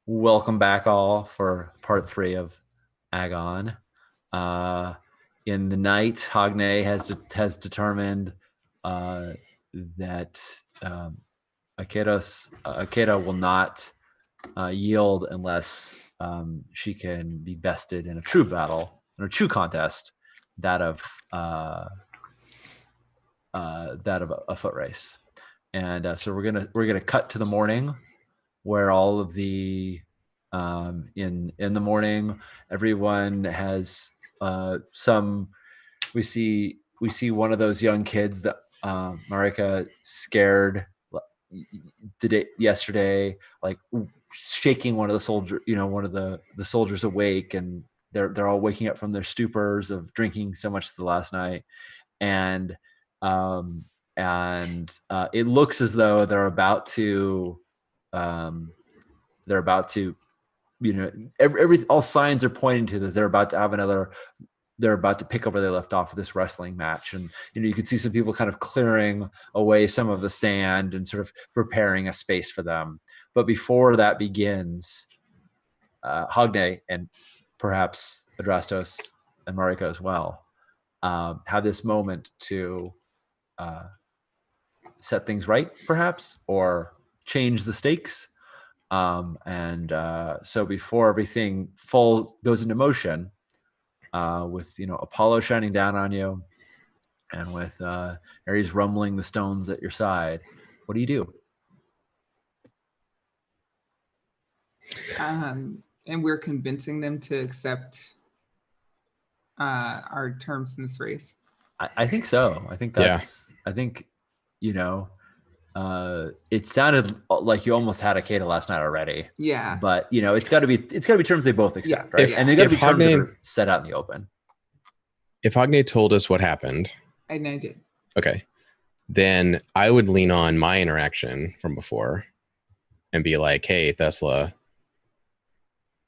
Welcome back all for part 3 of Agon. Uh, in the night, Hogne has determined that Akeda will not yield unless she can be bested in a true battle, in a true contest, that of a foot race. And so we're gonna cut to the morning, where all of the in the morning, everyone has some. We see one of those young kids that Marika scared the day yesterday, like shaking one of the soldier, one of the soldiers awake, and they're all waking up from their stupors of drinking so much the last night, and um, it looks as though they're about to, all signs are pointing to that they're about to pick up where they left off with this wrestling match. And you can see some people kind of clearing away some of the sand and sort of preparing a space for them. But before that begins, Hogne and perhaps Adrastos and Marika as well have this moment to set things right, perhaps, or change the stakes. So before everything goes into motion, with Apollo shining down on you, and with Ares rumbling the stones at your side, what do you do? And we're convincing them to accept our terms in this race. I think so. I think that's. Yeah. I think it sounded like you almost had Akeda last night already. Yeah. But it's got to be terms they both accept, right? And they got to be terms that are set out in the open. If Hogne told us what happened, and I did. Okay, then I would lean on my interaction from before and be like, "Hey, Thesla,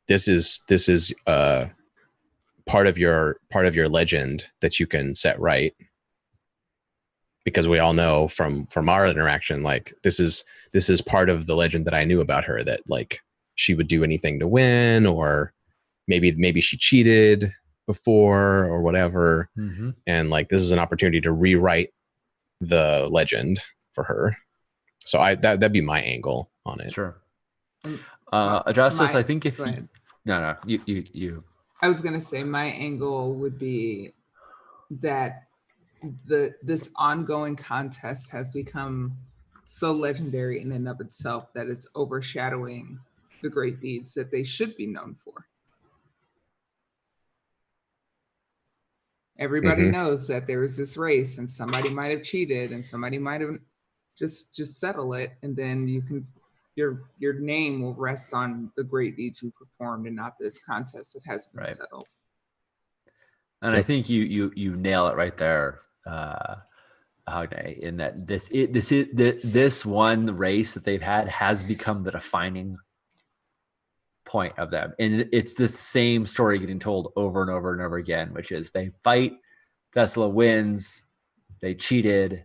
this is part of your legend that you can set right." Because we all know from our interaction, like this is part of the legend that I knew about her, that like she would do anything to win, or maybe she cheated before or whatever. Mm-hmm. And like this is an opportunity to rewrite the legend for her. So that'd be my angle on it. Sure. Adrastos, I think if you, no, you. I was gonna say my angle would be that this ongoing contest has become so legendary in and of itself that it's overshadowing the great deeds that they should be known for. Everybody knows that there was this race and somebody might have cheated and somebody might have just settle it, and then your name will rest on the great deeds you performed and not this contest that hasn't been settled. And I think you nail it right there, Hogne, in that this one race that they've had has become the defining point of them, and it's the same story getting told over and over and over again, which is they fight, Thesla wins, they cheated,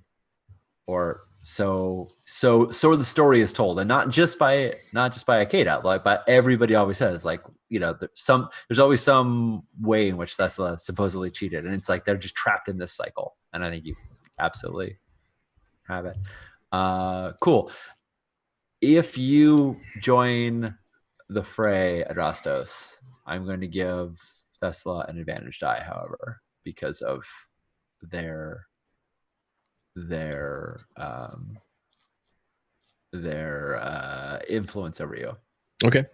or so the story is told, and not just by Akeda, like, but everybody always says, like, there's always some way in which Thesla supposedly cheated, and it's like they're just trapped in this cycle. And I think you absolutely have it. Cool. If you join the fray, Adrastos, I'm going to give Thesla an advantage die, however, because of their influence over you. Okay.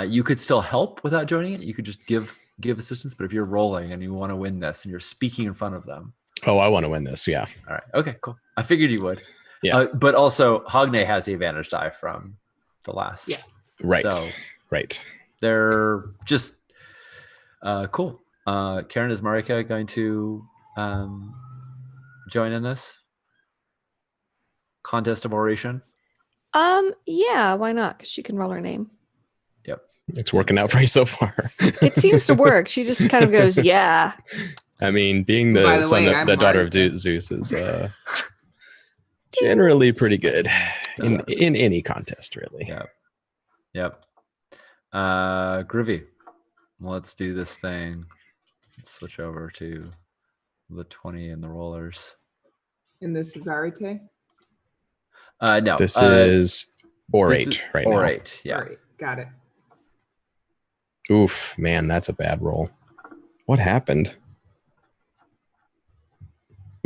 You could still help without joining it. You could just give assistance, but if you're rolling and you want to win this and you're speaking in front of them. Oh, I want to win this. Yeah. All right. Okay, cool. I figured you would. Yeah. But also Hogne has the advantage die from the last. Yeah. Right. So right. They're just cool. Karen, is Marika going to join in this contest of oration? Yeah, why not? Because she can roll her name. Yep. It's working out for you so far. It seems to work. She just kind of goes, yeah. I mean, being the daughter of Zeus is generally pretty good in any contest, really. Yep. Groovy. Let's do this thing. Let's switch over to the 20 and the rollers. And this is Arete? No. This is orate this is right orate. Yeah. All right, got it. now. Oof, man, that's a bad roll. What happened?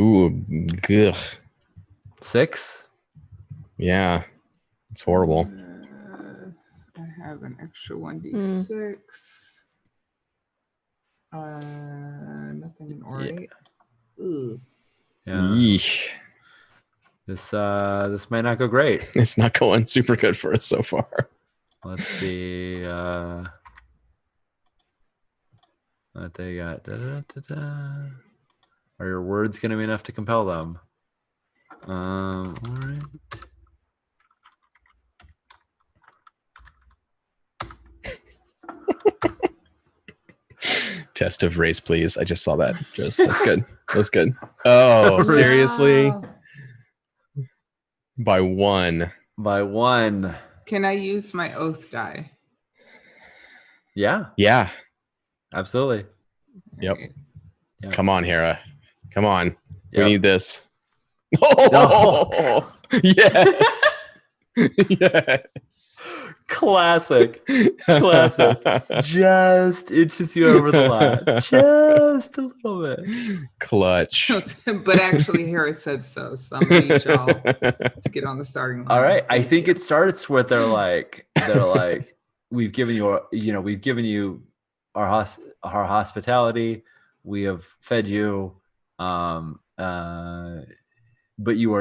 Ooh, gugh. 6. Yeah, it's horrible. I have an extra 1d6. Nothing in orate. Ooh. Yeah. Yeesh. This might not go great. It's not going super good for us so far. Let's see what they got. Da-da-da-da. Are your words going to be enough to compel them? All right. Test of race, please. I just saw that. That's good. That's good. Oh, seriously? Wow. By 1. By 1. Can I use my oath die? Yeah, Yeah. absolutely. Yep. Alright. Yep. Come on, Hera. Come on. We Yep. need this. No. Yes. Yes. Classic. Classic. Just inches you over the line. Just a little bit. Clutch. But actually, Harris said so. So I'm gonna need y'all to get on the starting line. All right. I Thank think you. it starts with they're like, we've given you our hospitality. We have fed you. But you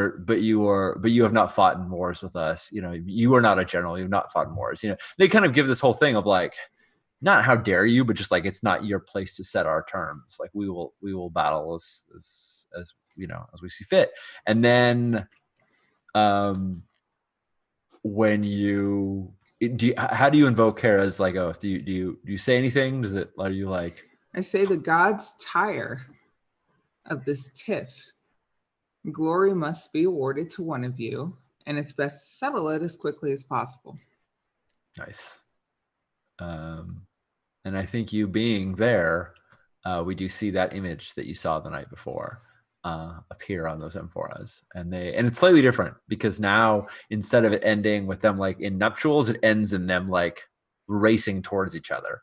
have not fought in wars with us. You are not a general. You've not fought in wars. They kind of give this whole thing of like, not how dare you, but just like, it's not your place to set our terms. Like we will battle as we see fit. And then, when how do you invoke Hera's like oath? Do you say anything? Are you like? I say the gods tire of this tiff. Glory must be awarded to one of you, and it's best to settle it as quickly as possible. Nice. And I think you being there, we do see that image that you saw the night before appear on those amphoras, and it's slightly different because now instead of it ending with them like in nuptials, it ends in them like racing towards each other.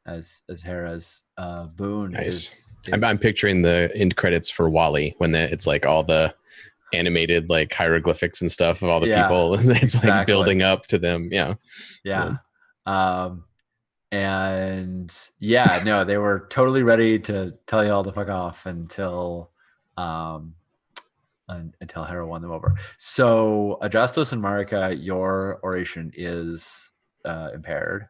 As Hera's boon Nice. is I'm picturing the end credits for Wall-E when it's like all the animated like hieroglyphics and stuff of all the people, and it's exactly. like building up to them. Yeah. And yeah, no, they were totally ready to tell you all to fuck off until Hera won them over. So Adrastos and Marika, your oration is impaired.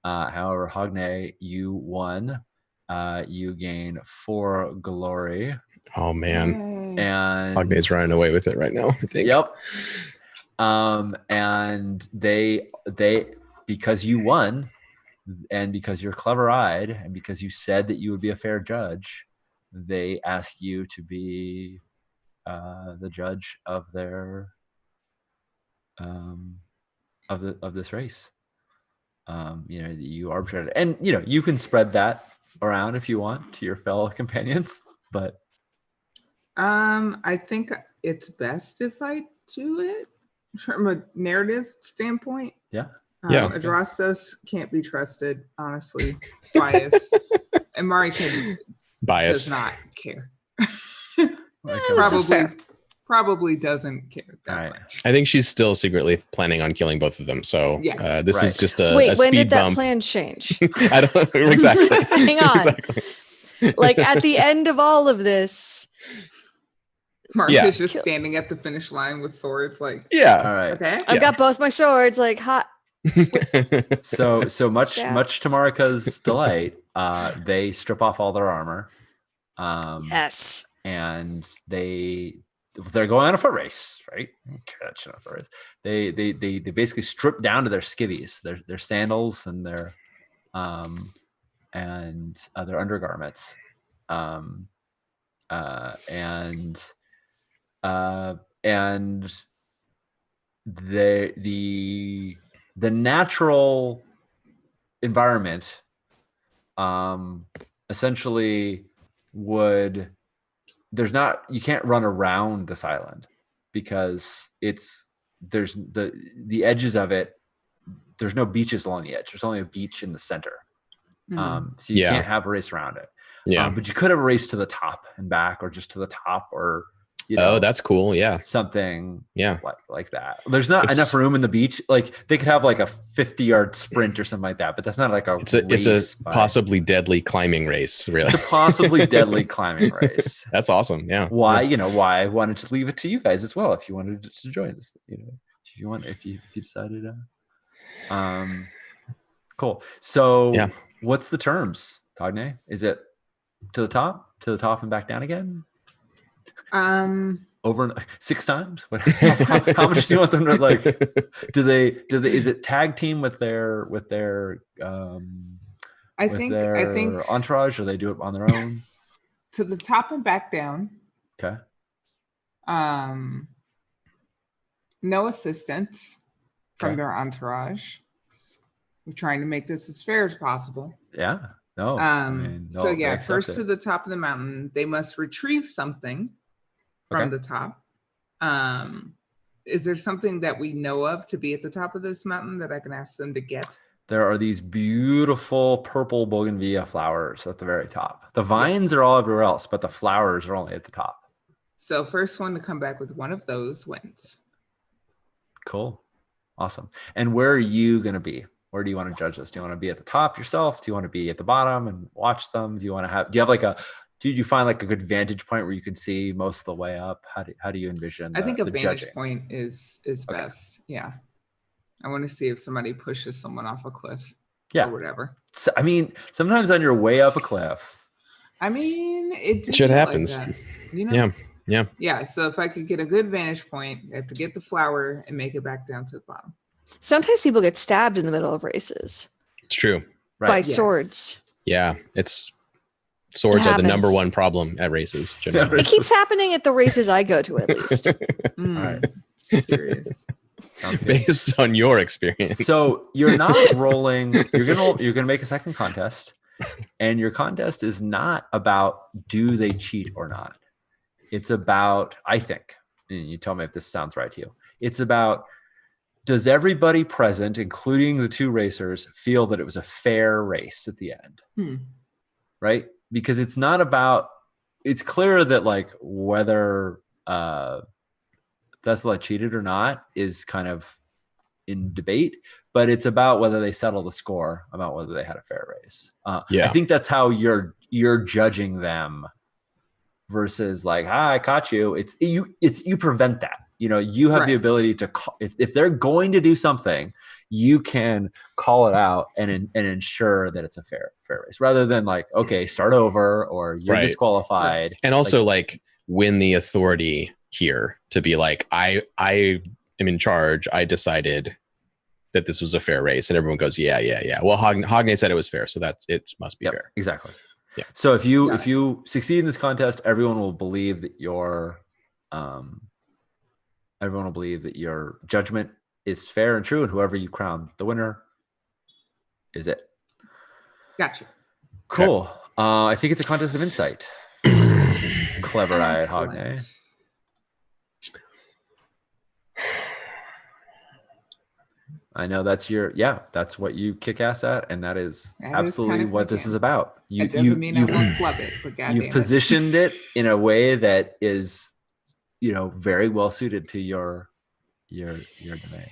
However, Hogne, you won. You gain 4 glory. Oh man. Yay. And Hogne's running away with it right now, I think. Yep. And they because you won, and because you're clever-eyed, and because you said that you would be a fair judge, they ask you to be the judge of their of this race. You arbitrated, and you can spread that around if you want to your fellow companions, but I think it's best if I do it from a narrative standpoint. Yeah. Yeah. Adrastos can't be trusted, honestly. Bias. And Marika Bias. does not care. This is fair. Probably doesn't care that All right. much. I think she's still secretly planning on killing both of them. So Yeah. this is Right. just a Wait, when speed did that bump. plan change? I don't exactly. Hang on. Exactly. Like at the end of all of this, Marika's Yeah. just standing at the finish line with swords, like, Yeah. All right. okay. I've got both my swords, like hot. So much Stab. to Marika's delight, they strip off all their armor. Yes. And they're going on a foot race, right? They basically strip down to their skivvies, their sandals, and their their undergarments, and the natural environment essentially you can't run around this island because there's the edges of it. There's no beaches along the edge. There's only a beach in the center. So you can't have a race around it. Yeah. But you could have a race to the top and back, or just to the top, or that's cool. Yeah. something like that. There's not It's- enough room in the beach. Like they could have like a 50-yard sprint or something like that, but that's not like It's a possibly deadly climbing race, really. It's a possibly deadly climbing race. That's awesome. Yeah. Why I wanted to leave it to you guys as well if you wanted to join us. If you decided. Cool. So what's the terms, Cogne? Is it to the top and back down again? Over 6 times? How much do you want them to like? Is it tag team with their I think entourage, or they do it on their own? To the top and back down. Okay. No assistance from their entourage. We're trying to make this as fair as possible. Yeah. No. First to the top of the mountain, they must retrieve something from the top. Is there something that we know of to be at the top of this mountain that I can ask them to get? There are these beautiful purple bougainvillea flowers at the very top. The vines are all everywhere else, but the flowers are only at the top. So first one to come back with one of those wins. Cool. Awesome. And where are you going to be? Where do you want to judge this? Do you want to be at the top yourself? Do you want to be at the bottom and watch them? Do you find like a good vantage point where you can see most of the way up? How do you envision? I think a vantage judging? point is best. Yeah. I want to see if somebody pushes someone off a cliff or whatever. So, I mean, sometimes on your way up a cliff. I mean, it shit happens. Like that, Yeah. Yeah. So if I could get a good vantage point, I have to get the flower and make it back down to the bottom. Sometimes people get stabbed in the middle of races. It's true. By swords. Yeah. Swords are the number one problem at races. Generally. It keeps happening at the races I go to, at least. All right. Serious. Based on your experience. So you're not rolling. You're gonna make a second contest, and your contest is not about do they cheat or not. It's about, I think, and you tell me if this sounds right to you. It's about, does everybody present, including the 2 racers, feel that it was a fair race at the end? Right? Because it's not about. It's clear that like whether Vesla cheated or not is kind of in debate, but it's about whether they settle the score, about whether they had a fair race. I think that's how you're judging them versus like, I caught you. It's you prevent that. You have the ability to call, if they're going to do something, you can call it out and ensure that it's a fair race, rather than like, okay, start over or you're disqualified. And also like win the authority here to be like, I am in charge. I decided that this was a fair race, and everyone goes, yeah. Well, Hogne said it was fair, so that it must be fair. Exactly. Yeah. So if you succeed in this contest, everyone will believe that your judgment is fair and true, and whoever you crown the winner is it. Gotcha. Cool. Okay. I think it's a contest of insight. Clever-eyed Hogne. I know that's that's what you kick ass at, and that is absolutely kind of what this is about. It doesn't mean I won't flub it, but you've positioned it in a way that is, very well suited to your domain.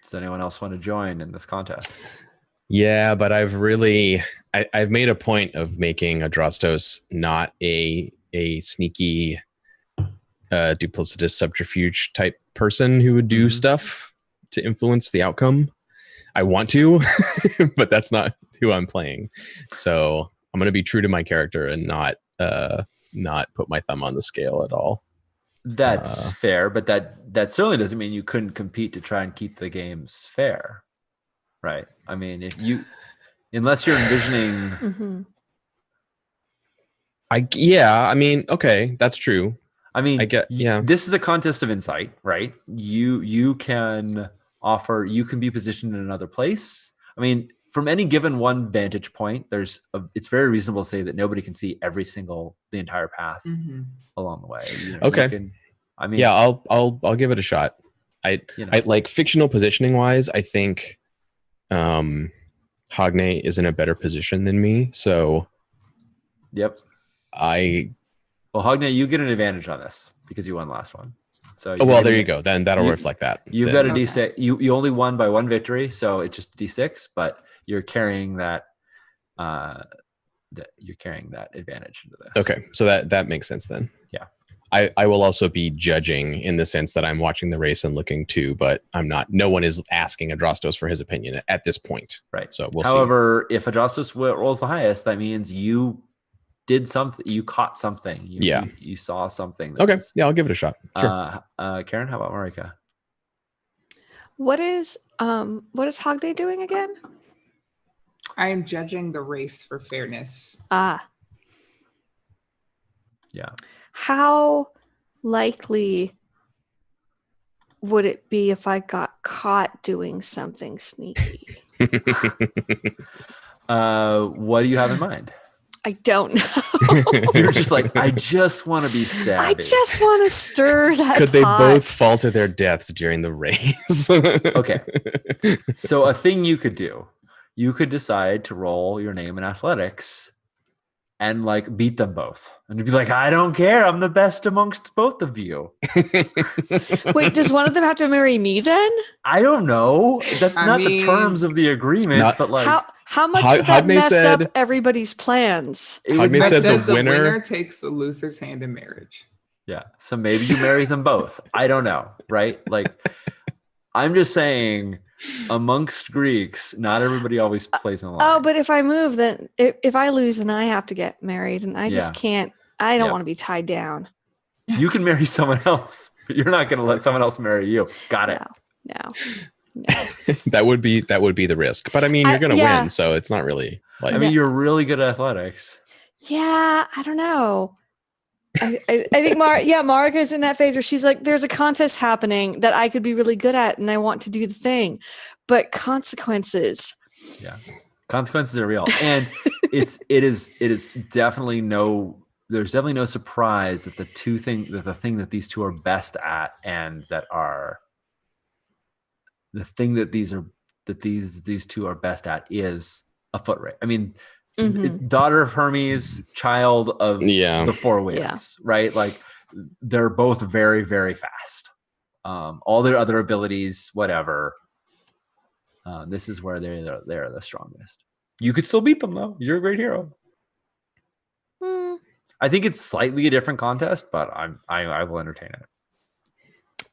Does anyone else want to join in this contest? Yeah, but I've made a point of making Adrastos not a sneaky duplicitous subterfuge type person who would do stuff to influence the outcome. I want to, but that's not who I'm playing. So I'm going to be true to my character and not put my thumb on the scale at all. That's fair, but that certainly doesn't mean you couldn't compete to try and keep the games fair, right? I mean, unless you're envisioning, okay, that's true. I mean, I get, yeah. this is a contest of insight, right? You can offer, you can be positioned in another place. I mean, from any given one vantage point, it's very reasonable to say that nobody can see the entire path along the way. Okay. I mean, yeah, I'll give it a shot. I like fictional positioning wise, I think Hogne is in a better position than me. So yep. Well, Hogne, you get an advantage on this because you won the last one. So there you go. Then that'll reflect that. You've then. got a D6. You only won by one victory, so it's just D6. But you're carrying that. You're carrying that advantage into this. Okay, so that makes sense then. Yeah. I will also be judging in the sense that I'm watching the race and looking too, but I'm not. No one is asking Adrastos for his opinion at this point. Right. So we'll However, if Adrastos rolls the highest, that means you did something. You caught something. You saw something. Okay. Yeah, I'll give it a shot. Sure. Karen, how about Marika? What is Hogne doing again? I am judging the race for fairness. Ah. Yeah. How likely would it be if I got caught doing something sneaky? What do you have in mind? I don't know. You're just like, I just want to be stabbed. I just want to stir that Could they pot. both fall to their deaths during the race? Okay. So a thing you could do, you could decide to roll your name in athletics and like beat them both. And you'd be like, I don't care. I'm the best amongst both of you. Wait, does one of them have to marry me then? I don't know. That's not the terms of the agreement, but like how much would that Hogne mess said- up everybody's plans? Hogne said the winner takes the loser's hand in marriage. Yeah. So maybe you marry them both. I don't know. Right. Like, I'm just saying amongst Greeks, not everybody always plays in the line. Oh, but if I move, then if I lose, then I have to get married, and I just can't. I don't want to be tied down. You can marry someone else, but you're not going to let someone else marry you. Got it? No. that would be the risk. But I mean, you're going to win, so it's not really like. I mean, you're really good at athletics. Yeah, I don't know. I think Marika's in that phase where she's like, there's a contest happening that I could be really good at and I want to do the thing, but consequences. Yeah. Consequences are real. And it is definitely there's definitely no surprise that the thing that these two are best at and that are the thing that these two are best at is a foot race. I mean, daughter of Hermes, child of the four winds, right? Like they're both very, very fast. All their other abilities, whatever. This is where they're the strongest. You could still beat them though. You're a great hero. I think it's slightly a different contest, but I will entertain it.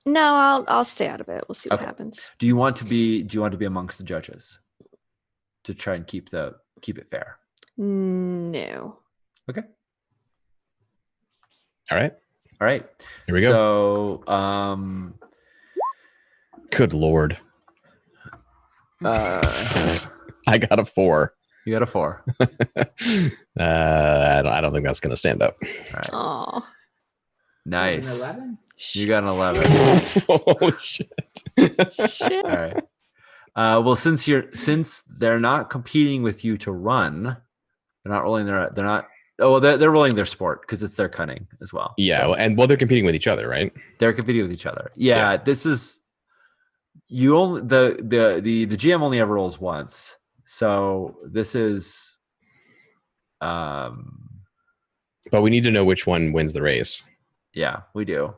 No, I'll stay out of it. We'll see what happens. Do you want to be amongst the judges to try and keep it fair? No. Okay. All right. Here we go. So, good Lord. I got a 4. You got a 4. I don't think that's going to stand up. Right. Oh, nice. 11? You got an 11. Oh shit! shit. All right. Well, since they're not competing with you to run, they're not rolling they're rolling their sport because it's their cunning as well. Yeah, so, and they're competing with each other, right? They're competing with each other. Yeah. This is you only the GM only ever rolls once, so this is. But we need to know which one wins the race. Yeah, we do.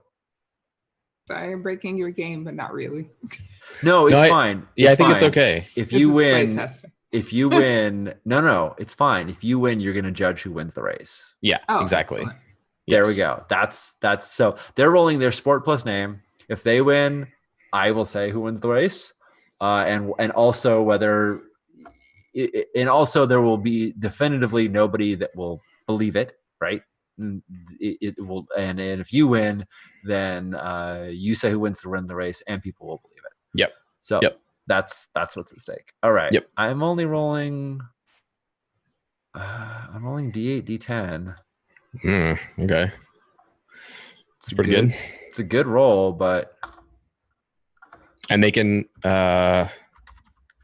I am breaking your game, but not really. No, it's fine. I think it's okay. If you win, no, it's fine. If you win, you're going to judge who wins the race. Yeah, exactly. There we go. That's so they're rolling their sport plus name. If they win, I will say who wins the race, and also whether, and also there will be definitively nobody that will believe it, right? It will, and if you win, then you say who wins the race, and people will believe it. Yep. So that's what's at stake. All right. Yep. I'm only rolling. I'm rolling D8, D10. Okay. It's a pretty good. good. It's a good roll, but And they can yeah,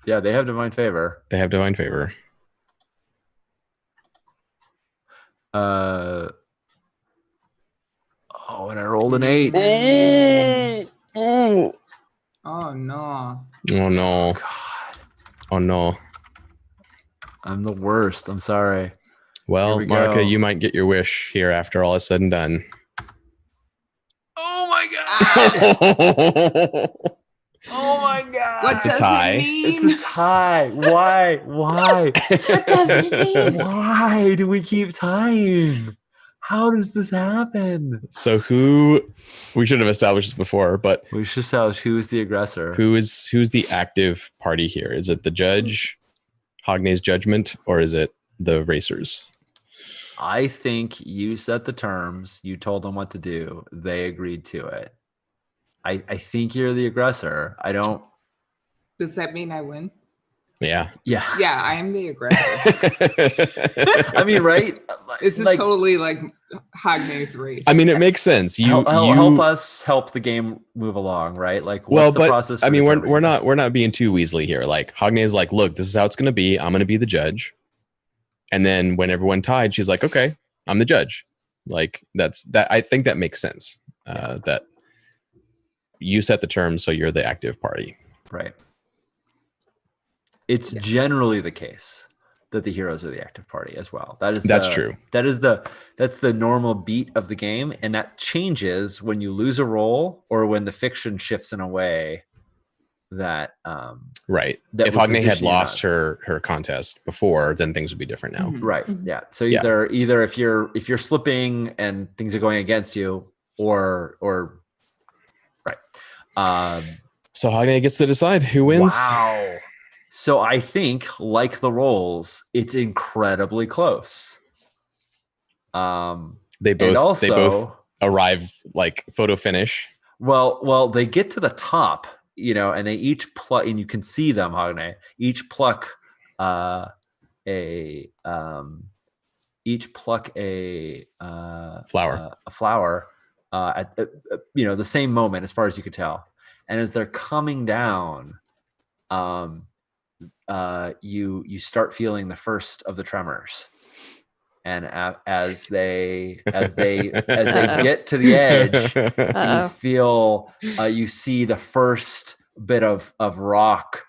they have divine favor. they have divine favor. Oh, and I rolled an 8. Oh Oh no. no. God, Oh no. I'm the worst. I'm sorry. Well, Here we Marika, go. you might get your wish here after all is said and done. Oh my God! Oh my God! What It's a does tie. it It's mean? a tie. Why? Why? What does it mean? Why do we keep tying? How does this happen? So we should have established this before, but We should establish who is the aggressor. who's the active party here? Is it the judge, Hogne's judgment, or is it the racers? I think you set the terms. You told them what to do. They agreed to it. I think you're the aggressor. I don't. Does that mean I win? Yeah. Yeah. Yeah, I am the aggressor. I mean, right? This is Like, totally like Hogne's race. I mean, it makes sense. help us help the game move along, right? Like, what's the process? I for mean, determining we're this? not being too Weasley here. Like Hogne is like, look, this is how it's going to be. I'm going to be the judge, and then when everyone tied, she's like, okay, I'm the judge. Like that. I think that makes sense. That you set the terms, so you're the active party. Right. It's generally the case that the heroes are the active party as well. That's true. That's the normal beat of the game, and that changes when you lose a roll or when the fiction shifts in a way that Right. that If would Hogne had position you lost not. her contest before, then things would be different now. Mhm. Right. Mhm. Yeah. So Yeah. either if you're slipping and things are going against you, or right. So Hogne gets to decide who wins. Wow. So I think, like the rolls, it's incredibly close. They And both also, arrive like photo finish. well, they get to the top, and they each pluck, and you can see them, Hogne, each pluck a Flower. a flower at the same moment, as far as you could tell. And as they're coming down, you start feeling the first of the tremors, and as they get to the edge, you Uh-oh. feel you see the first bit of rock.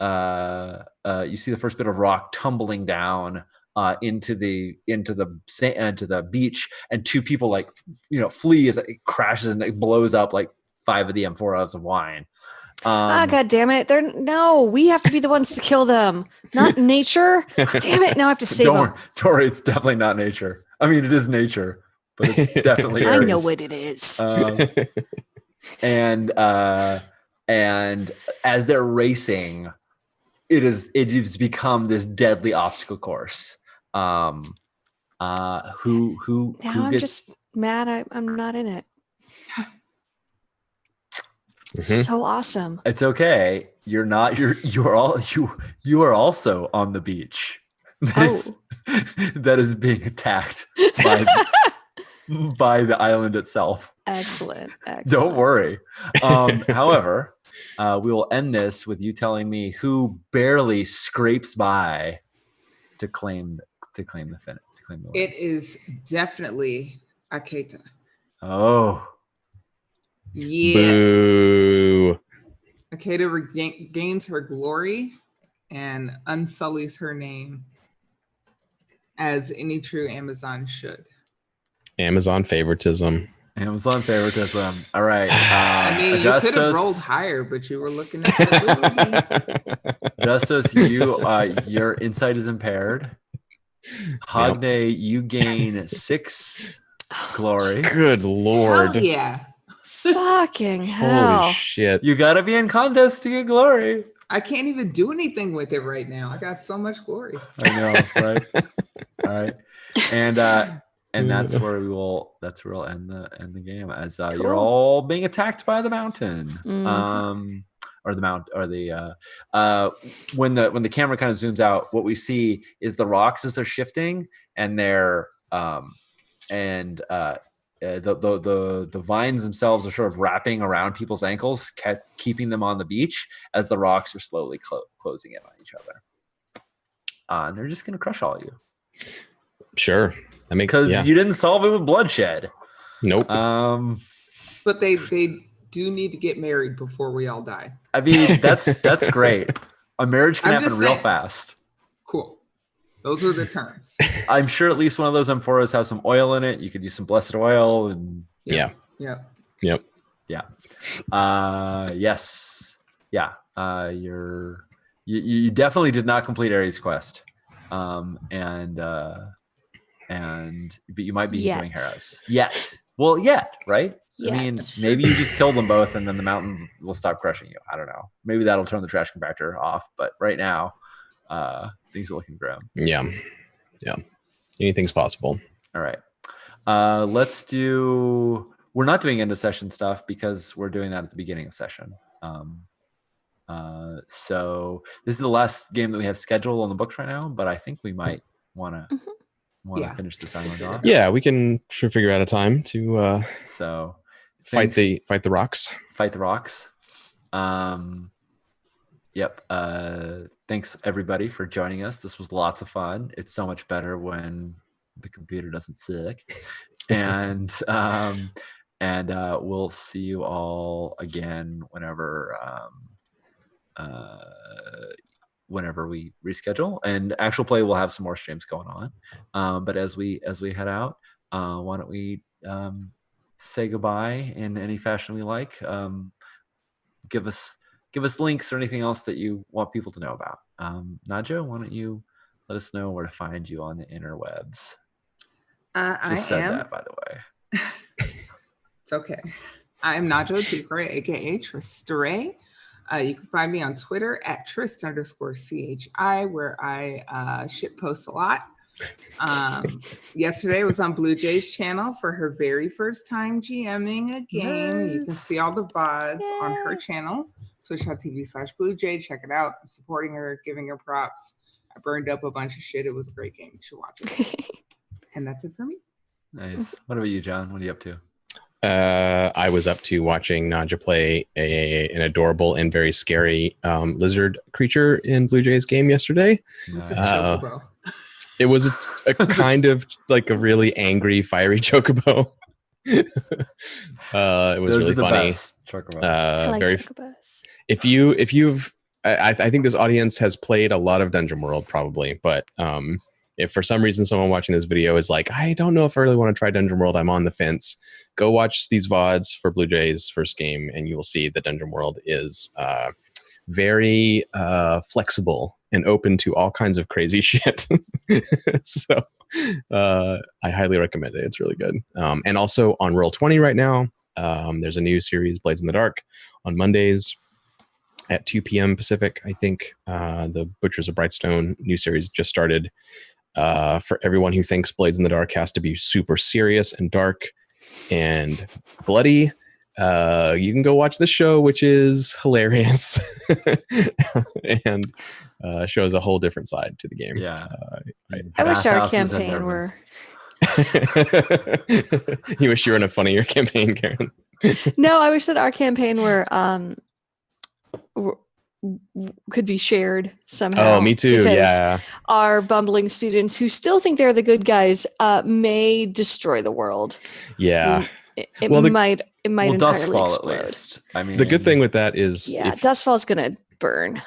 You see the first bit of rock tumbling down into the beach, and two people flee as it crashes and it blows up like 5 of the amphoras of wine. God damn it. We have to be the ones to kill them, not nature. Damn it. Now I have to save them. Don't worry, it's definitely not nature. I mean, it is nature, but it's definitely I know Ares. what it is. And as they're racing, it has become this deadly obstacle course. Who Now I'm gets just mad I'm not in it. Mhm. So awesome. It's okay. You're not. You are also on the beach. That is being attacked by the island itself. Excellent. Don't worry. However, we will end this with you telling me who barely scrapes by to claim the win. It is definitely Aketa. Oh, Yeah. Boo. Aketa gains her glory and unsullies her name, as any true Amazon should. Amazon favoritism. Amazon favoritism. All right. I mean, you could have Augustus, rolled higher, but you were looking at the movie. Justus, your insight is impaired. Hogne, you gain 6 glory. Good lord. Hell yeah. Fucking hell. Holy shit. You gotta be in contest to get glory. I can't even do anything with it right now. I got so much glory. I know, right? All right. And that's where we'll end the game, as you're Cool. all being attacked by the mountain. Mhm. When the camera kind of zooms out, what we see is the rocks as they're shifting, and they're the vines themselves are sort of wrapping around people's ankles, keeping them on the beach as the rocks are slowly closing in on each other. And they're just going to crush all of you. Sure. I mean, because you didn't solve it with bloodshed. Nope. But they do need to get married before we all die. I mean, that's great. A marriage can happen real fast. Cool. Those are the terms. I'm sure at least one of those amphoras have some oil in it. You could use some blessed oil. And Yep. Yeah. Yes. Yeah. You definitely did not complete Ares' quest. But you might be doing Hera's. Yet. Well, right? Yet. I mean, maybe you just kill them both and then the mountains will stop crushing you. I don't know. Maybe that'll turn the trash compactor off. But right now, things are looking grim. Yeah. Anything's possible. All right. We're not doing end of session stuff because we're doing that at the beginning of session. So this is the last game that we have scheduled on the books right now, but I think we might want to finish this island off. Yeah, we can figure out a time to fight the rocks. Fight the rocks. Yep. Thanks everybody for joining us. This was lots of fun. It's so much better when the computer doesn't suck. And we'll see you all again whenever we reschedule. And Actual Play will have some more streams going on. But as we head out, why don't we say goodbye in any fashion we like? Give us links or anything else that you want people to know about. Nadja, why don't you let us know where to find you on the interwebs? I am. That, by the way. It's okay. I am Nadja Otikore, aka Tristere. You can find me on Twitter at Trist_CHI, where I shit post a lot. Yesterday was on Blue Jay's channel for her very first time GMing a game. Nice. You can see all the VODs on her channel, twitch.tv/BlueJay. Check it out. I'm supporting her, giving her props. I burned up a bunch of shit. It was a great game. You should watch it. And that's it for me. Nice. What about you, John? What are you up to? I was up to watching Nadja play an adorable and very scary lizard creature in Blue Jay's game yesterday. It was a kind of like a really angry, fiery chocobo. It was really funny. I like chocobos. If you've, I think this audience has played a lot of Dungeon World probably, but if for some reason someone watching this video is like, I don't know if I really want to try Dungeon World, I'm on the fence, go watch these VODs for Blue Jay's first game, and you will see that Dungeon World is very flexible and open to all kinds of crazy shit. So I highly recommend it. It's really good. And also on Roll20 right now, there's a new series, Blades in the Dark, on Mondays at 2 p.m. Pacific. I think the Butchers of Brightstone new series just started. For everyone who thinks Blades in the Dark has to be super serious and dark and bloody, you can go watch the show, which is hilarious and shows a whole different side to the game. Yeah, I wish our campaign were. You wish you were in a funnier campaign, Karen. No, I wish that our campaign were could be shared somehow. Oh, me too. Yeah. Our bumbling students who still think they're the good guys may destroy the world. Yeah. It might entirely explode. I mean, the good thing with that is Dustfall's gonna burn.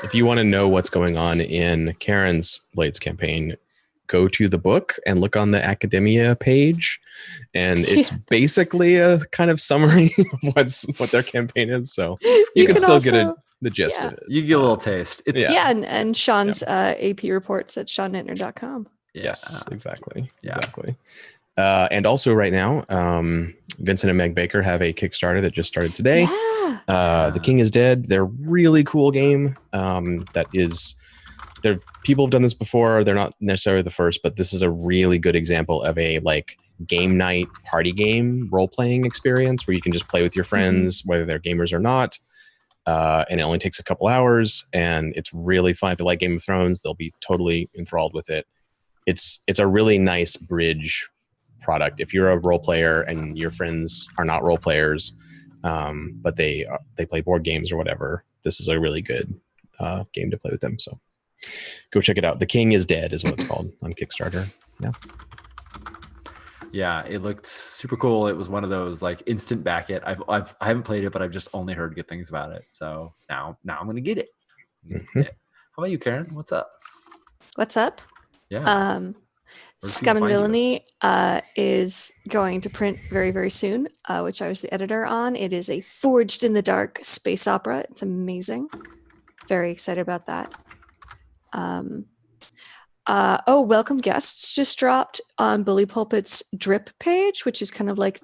If you want to know what's going on in Karen's Blades campaign, go to the book and look on the Academia page, and it's basically a kind of summary of what their campaign is. So you can still also get the gist of it. You get a little taste. And Sean's AP reports at SeanNittner.com. Yes, exactly. And also right now, Vincent and Meg Baker have a Kickstarter that just started today. The King is Dead. They're really cool game. People have done this before. They're not necessarily the first, but this is a really good example of a like game night party game role-playing experience where you can just play with your friends, whether they're gamers or not. And it only takes a couple hours, and it's really fun. If they like Game of Thrones, they'll be totally enthralled with it. It's a really nice bridge product. If you're a role player and your friends are not role players, but they play board games or whatever, this is a really good game to play with them. So go check it out. The King is Dead is what it's called on Kickstarter. Yeah. Yeah, it looked super cool. It was one of those like instant back it. I haven't played it, but I've just only heard good things about it. So now I'm gonna get it. Mm-hmm. How about you, Karen? What's up? What's up? Yeah. Scum and Villainy is going to print very, very soon, which I was the editor on. It is a Forged in the Dark space opera. It's amazing. Very excited about that. Welcome Guests just dropped on Bully Pulpit's Drip page, which is kind of like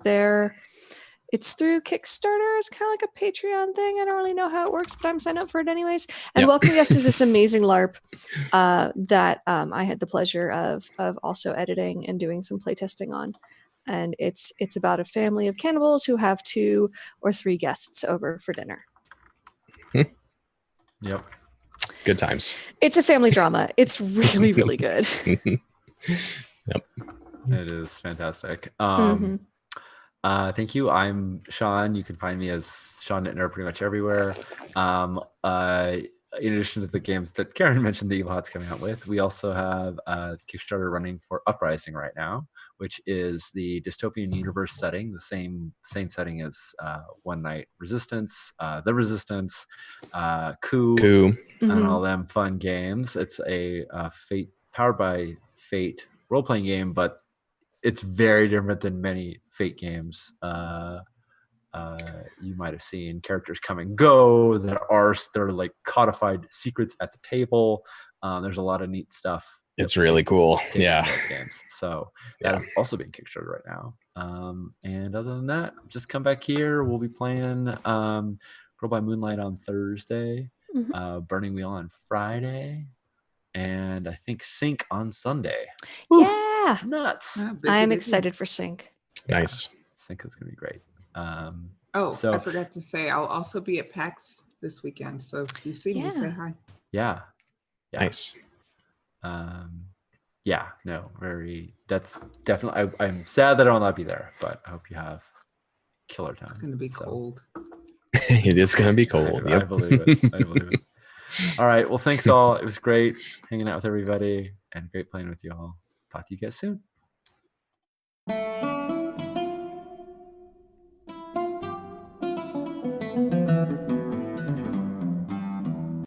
it's through Kickstarter. It's kind of like a Patreon thing. I don't really know how it works, but I'm signed up for it anyways. And Yep. Welcome Guests is this amazing LARP that I had the pleasure of also editing and doing some playtesting on. And it's about a family of cannibals who have 2 or 3 guests over for dinner. Yep. Good times. It's a family drama. It's really, really good. Yep. It is fantastic. Mhm. Thank you. I'm Sean. You can find me as Sean Nittner pretty much everywhere. In addition to the games that Karen mentioned that Evil Hat's coming out with, we also have a Kickstarter running for Uprising right now, which is the dystopian universe setting, the same setting as One Night Resistance, The Resistance, Coup, and all them fun games. It's a Fate powered by Fate role-playing game, but it's very different than many Fate games you might have seen. Characters come and go. There are like codified secrets at the table. There's a lot of neat stuff. It's really cool. Yeah. Those games. So that is also being Kickstarted right now. And other than that, just come back here. We'll be playing Girl by Moonlight on Thursday, Burning Wheel on Friday, and I think Sync on Sunday. Yeah. Nuts. I'm excited for Sync. Nice. Sync is going to be great. I forgot to say, I'll also be at PAX this weekend. So if you see me, say hi. Yeah. Nice. That's definitely, I'm sad that I will not be there, but I hope you have killer time. It's going to be cold. It is going to be cold. I believe it. All right. Well, thanks all. It was great hanging out with everybody and great playing with you all. Talk to you guys soon.